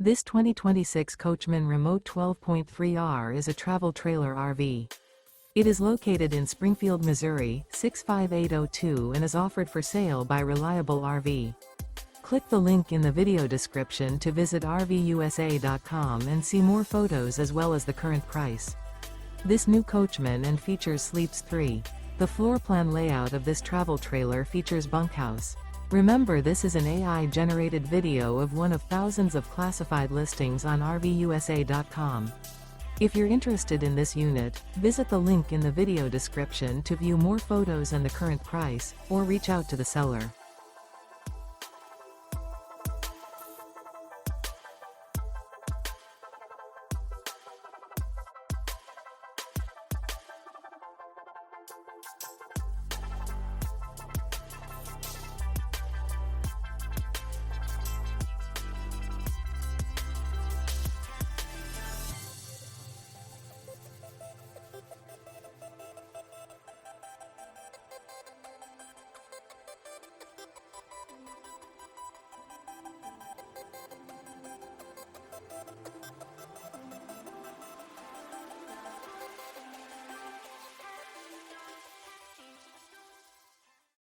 This 2026 Coachmen Remote 12.3R is a travel trailer RV. It is located in Springfield, Missouri, 65802 and is offered for sale by Reliable RV. Click the link in the video description to visit RVUSA.com and see more photos as well as the current price. This new Coachmen and features Sleeps 3. The floor plan layout of this travel trailer features Bunkhouse. Remember, this is an AI-generated video of one of thousands of classified listings on RVUSA.com. If you're interested in this unit, visit the link in the video description to view more photos and the current price, or reach out to the seller.